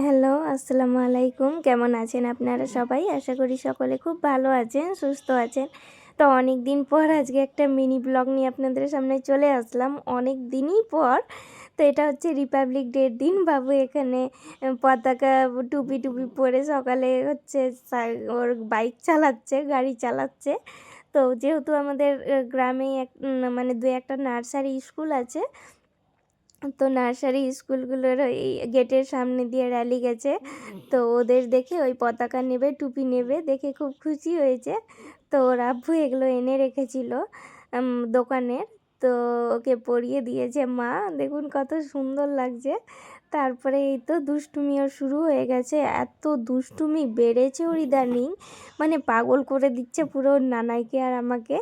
Hello, আসসালামু আলাইকুম। কেমন আছেন আপনারা সবাই? আশা করি সকলে খুব ভালো আছেন, সুস্থ আছেন। তো অনেক দিন পর আজকে একটা মিনি ব্লগ নিয়ে আপনাদের সামনে চলে আসলাম। অনেক দিনই পর। তো এটা হচ্ছে রিপাবলিক ডের দিন। বাবু এখানে পতাকা টুপি পরে সকালে হচ্ছে ওর বাইক চালাচ্ছে, গাড়ি চালাচ্ছে। তো যেহেতু আমাদের গ্রামেই মানে ২-১টা নার্সারি স্কুল আছে। তো নার্সারি স্কুলগুলোর ওই গেটের সামনে দিয়ে র্যালি গেছে। তো ওদের দেখে ওই পতাকা নেবে, টুপি নেবে দেখে খুব খুশি হয়েছে। তো ওর আব্বু এগুলো এনে রেখেছিল দোকানের। তো ওকে পরিয়ে দিয়েছে মা। দেখুন কত সুন্দর লাগছে। তারপরে এই তো দুষ্টুমিও শুরু হয়ে গেছে। এত দুষ্টুমি বেড়েছে ওর ইদানিং, মানে পাগল করে দিচ্ছে পুরো ওর নানাইকে আর আমাকে।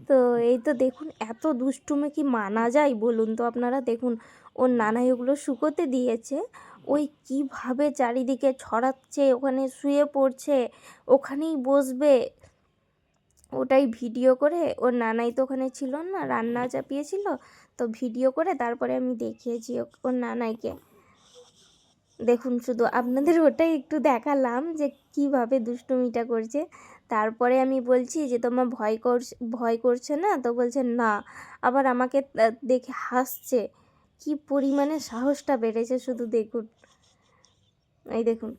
তো এই তো দেখুন এত দুষ্টুমি কি মানা যায় বলুন তো আপনারা? দেখুন ওর নানাই ওগুলো শুকোতে দিয়েছে, ওই কিভাবে চারিদিকে ছড়াচ্ছে, ওখানে শুয়ে পড়ছে, ওখানেই বসবে। ওটাই ভিডিও করে ওর নানাই তো ওখানে ছিল না, রান্না চাপিয়েছিল, তো ভিডিও করে তারপরে আমি দেখিয়েছি ওর নানাইকে। দেখুন শুধু আপনাদের ওটাই একটু দেখালাম যে কিভাবে দুষ্টুমিটা করছে। তারপরে আমি বলছি যে তোমার ভয় করছে না? তো বলছে না, আবার আমাকে দেখে হাসছে। কি পরিমাণে সাহসটা বেড়েছে শুধু দেখুন। এই দেখুন।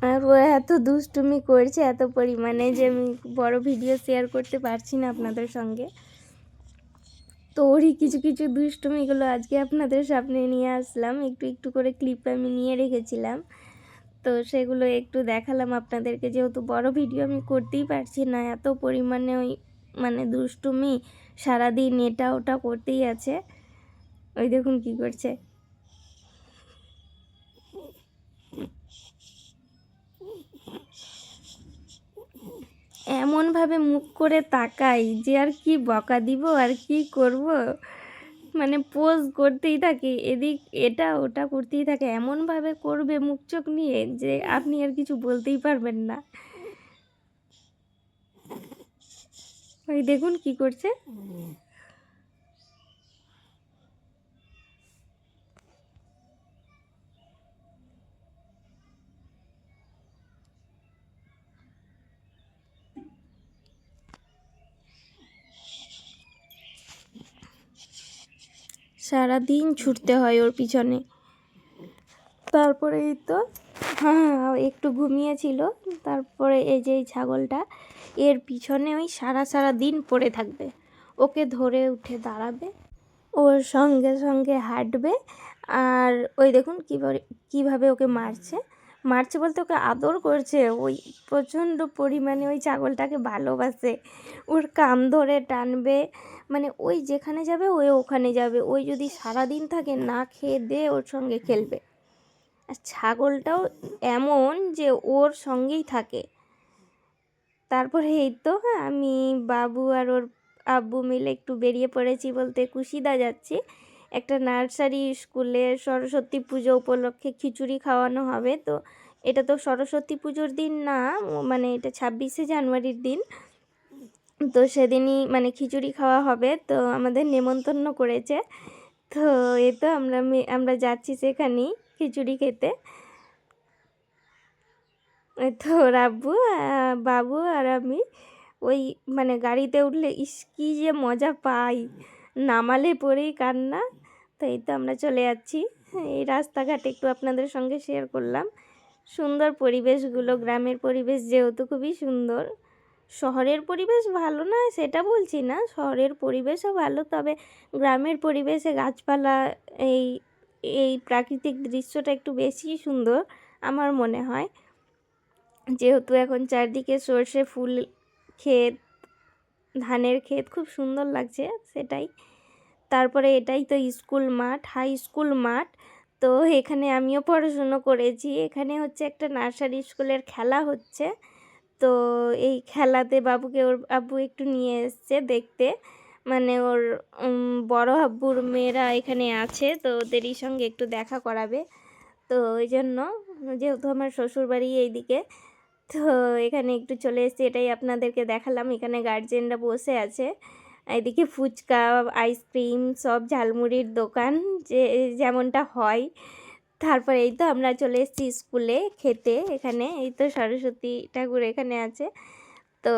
আর ও এত দুষ্টুমি করছে এত পরিমাণে যে আমি বড় ভিডিও শেয়ার করতে পারছি না আপনাদের সঙ্গে। তো ওরই কিছু কিছু দুষ্টুমিগুলো আজকে আপনাদের সামনে নিয়ে আসলাম। একটু একটু করে ক্লিপ আমি নিয়ে রেখেছিলাম। তো সেগুলো একটু দেখালাম আপনাদেরকে, যেহেতু বড় ভিডিও আমি করতেই পারছি না, এত পরিমাণে ওই মানে দুষ্টুমি সারাদিন এটা ওটা করতেই আছে। ওই দেখুন কি করছে। এমনভাবে মুখ করে তাকাই যে আর কি বকা দিব আর কি করব, মানে পোজ করতেই থাকে, এদিক এটা ওটা করতেই থাকে, এমনভাবে করবে মুখ চোখ নিয়ে যে আপনি আর কিছু বলতেই পারবেন না। ওই দেখুন কি করছে। সারাদিন ছুটতে হয় ওর পিছনে। তারপরে এই তো হ্যাঁ একটু ঘুমিয়েছিল। তারপরে এই যে এই ছাগলটা, এর পিছনে ওই সারা দিন পড়ে থাকবে। ওকে ধরে উঠে দাঁড়াবে, ওর সঙ্গে সঙ্গে হাঁটবে। আর ওই দেখুন কীভাবে ওকে মারছে। মারছে বলতে ওকে আদর করছে। ওই প্রচণ্ড পরিমাণে ওই ছাগলটাকে ভালোবাসে। ওর কান ধরে টানবে, মানে ওই যেখানে যাবে ওই ওখানে যাবে। ওই যদি সারাদিন থাকে না খেয়ে দিয়ে ওর সঙ্গে খেলবে। আর ছাগলটাও এমন যে ওর সঙ্গেই থাকে। তারপরে এই তো আমি বাবু আর ওর আব্বু মিলে একটু বেরিয়ে পড়েছি বলতে কুশিদা যাচ্ছি। একটা নার্সারি স্কুলে সরস্বতী পুজো উপলক্ষে খিচুড়ি খাওয়ানো হবে। তো এটা তো সরস্বতী পুজোর দিন না, মানে এটা 26শে জানুয়ারির দিন। তো সেদিনই মানে খিচুড়ি খাওয়া হবে, তো আমাদের নেমন্তন্ন করেছে। তো এই তো আমরা যাচ্ছি সেখানেই খিচুড়ি খেতে। ওই তো ওর আব্বু বাবু আর আমি ওই মানে গাড়িতে উঠলে ইস কী যে মজা পাই, নামালে পরেই কান্না। তো এই তো আমরা চলে যাচ্ছি। এই রাস্তাঘাট একটু আপনাদের সঙ্গে শেয়ার করলাম। সুন্দর পরিবেশগুলো, গ্রামের পরিবেশ যেহেতু খুবই সুন্দর। শহরের পরিবেশ ভালো না সেটা বলছি না, শহরের পরিবেশও ভালো, তবে গ্রামের পরিবেশে গাছপালা, এই এই প্রাকৃতিক দৃশ্যটা একটু বেশিই সুন্দর আমার মনে হয়। যেহেতু এখন চারদিকে সর্ষে ফুল ক্ষেত, ধানের ক্ষেত, খুব সুন্দর লাগছে সেটাই। তারপরে এটাই তো স্কুল মাঠ, হাই স্কুল মাঠ। তো এখানে আমিও পড়াশুনো করেছি। এখানে হচ্ছে একটা নার্সারি স্কুলের খেলা হচ্ছে। তো এই খেলাতে বাবুকে ওর আব্বু একটু নিয়ে এসছে দেখতে, মানে ওর বড় আব্বুর মেয়েরা এখানে আছে, তো ওদেরই সঙ্গে একটু দেখা করাবে। তো ওই জন্য, যেহেতু আমার শ্বশুরবাড়ি এইদিকে, তো এখানে একটু চলে এসেছি, এটাই আপনাদেরকে দেখালাম। এখানে গার্জেনরা বসে আছে, এদিকে ফুচকা, আইসক্রিম, সব ঝালমুড়ির দোকান যে যেমনটা হয়। তারপরে এই তো আমরা চলে এসেছি স্কুলে খেতে। এখানে এই তো সরস্বতী ঠাকুর এখানে আছে। তো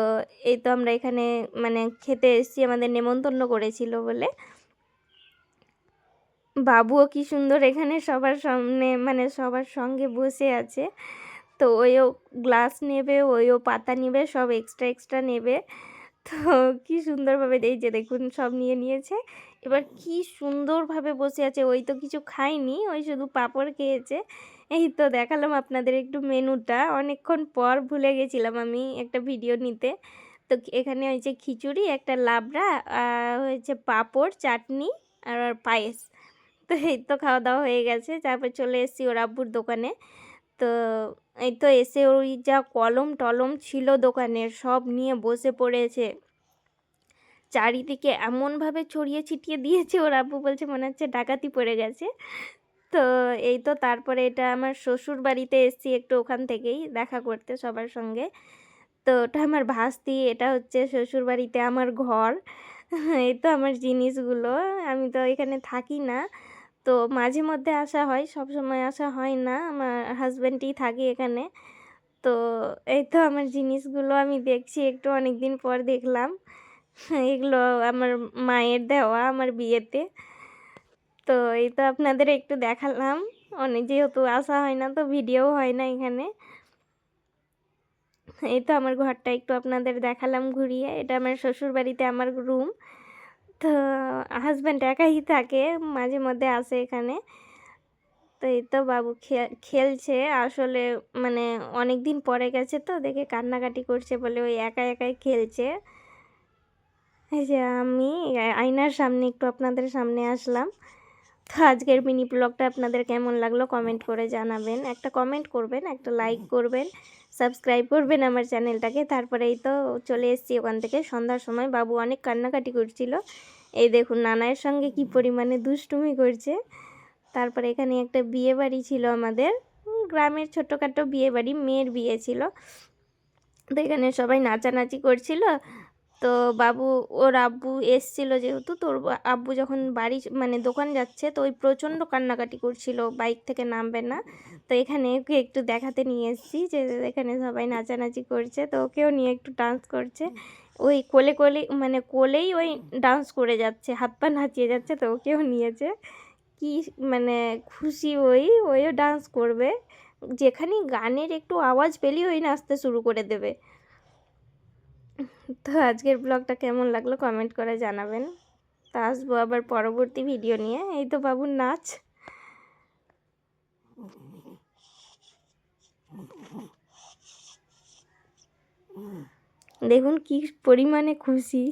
এই তো আমরা এখানে মানে খেতে এসেছি, আমাদের নেমন্তন্ন করেছিল বলে। বাবুও কি সুন্দর এখানে সবার সামনে মানে সবার সঙ্গে বসে আছে। তো ওইও গ্লাস নেবে, ওইও পাতা নেবে, সব এক্সট্রা এক্সট্রা নেবে। তো কি সুন্দরভাবে এই যে দেখুন সব নিয়ে নিয়েছে। এবার কি সুন্দরভাবে বসে আছে, ওই তো কিছু খায়নি, ওই শুধু পাঁপড় খেয়েছে। এই তো দেখালাম আপনাদের একটু মেনুটা, অনেকক্ষণ পর ভুলে গেছিলাম আমি একটা ভিডিও নিতে। তো এখানে হয়েছে খিচুড়ি, একটা লাবড়া, আর হয়েছে পাঁপড়, চাটনি আর পায়েস। তো এই তো খাওয়া দাওয়া হয়ে গেছে, তারপর চলে এসেছি ওর আব্বুর দোকানে। তো এই তো এসে ওই যা কলম টলম ছিল দোকানের সব নিয়ে বসে পড়েছে, চারিদিকে এমনভাবে ছড়িয়ে ছিটিয়ে দিয়েছে, ওর আব্বু বলছে মনে হচ্ছে ডাকাতি পড়ে গেছে। তো এই তো তারপরে এটা আমার শ্বশুর বাড়িতে এসেছি একটু ওখান থেকেই দেখা করতে সবার সঙ্গে। তো ওটা আমার ভাস্তি, এটা হচ্ছে শ্বশুর বাড়িতে আমার ঘর। এই তো আমার জিনিসগুলো, আমি তো এখানে থাকি না, তো মাঝে মধ্যে আসা হয়, সব সময় আসা হয় না, আমার হাজব্যান্ডই থাকে এখানে। তো এই তো আমার জিনিসগুলো আমি দেখছি একটু, অনেক দিন পর দেখলাম। এগুলো আমার মায়ের দেওয়া আমার বিয়েতে। তো এই তো আপনাদের একটু দেখালাম, অনেক যেহেতু আসা হয় না তো ভিডিও হয় না এখানে। এই তো আমার ঘরটা একটু আপনাদের দেখালাম ঘুরিয়ে, এটা আমার শ্বশুর বাড়িতে আমার রুম। তো হাজব্যান্ড একাই থাকে, মাঝে মধ্যে আসে এখানে। তো এই তো বাবু খেলছে আসলে, মানে অনেক দিন পরে গেছে তো দেখে কান্নাকাটি করছে বলে ওই একা একাই খেলছে। এই যে আমি আয়নার সামনে একটু আপনাদের সামনে আসলাম। তো আজকের মিনি ব্লগটা আপনাদের কেমন লাগলো কমেন্ট করে জানাবেন, একটা কমেন্ট করবেন, একটা লাইক করবেন, সাবস্ক্রাইব করবেন আমার চ্যানেলটাকে। তারপরে এই তো চলে এসেছি ওখান থেকে সন্ধ্যার সময়, বাবু অনেক কান্নাকাটি করছিল, এই দেখুন নানায়ের সঙ্গে কি পরিমাণে দুষ্টুমি করছে। তারপরে এখানে একটা বিয়ে বাড়ি ছিল আমাদের, গ্রামের ছোটোখাটো বিয়ে বাড়ি, মেয়ের বিয়ে ছিল। তো এখানে সবাই নাচানাচি করছিল। তো বাবু ওর আব্বু এসছিল যেহেতু, তো ওর আব্বু যখন বাড়ি মানে দোকান যাচ্ছে তো ওই প্রচণ্ড কান্নাকাটি করছিল, বাইক থেকে নামবে না। তো এখানে ওকে একটু দেখাতে নিয়ে এসেছি যে এখানে সবাই নাচানাচি করছে, তো ওকেও নিয়ে একটু ডান্স করছে। ওই কোলে কোলে মানে কোলেই ওই ডান্স করে যাচ্ছে, হাত পা নাচিয়ে যাচ্ছে, তো ওকেও নিয়েছে। কি মানে খুশি, ওইও ডান্স করবে, যেখানেই গানের একটু আওয়াজ পেলেই ওই নাচতে শুরু করে দেবে। তো আজকের ব্লগটা কেমন লাগলো কমেন্ট করে জানাবেন। তা আসবো আবার পরবর্তী ভিডিও নিয়ে। এই তো বাবুর নাচ, দেখুন কি পরিমাণে খুশি।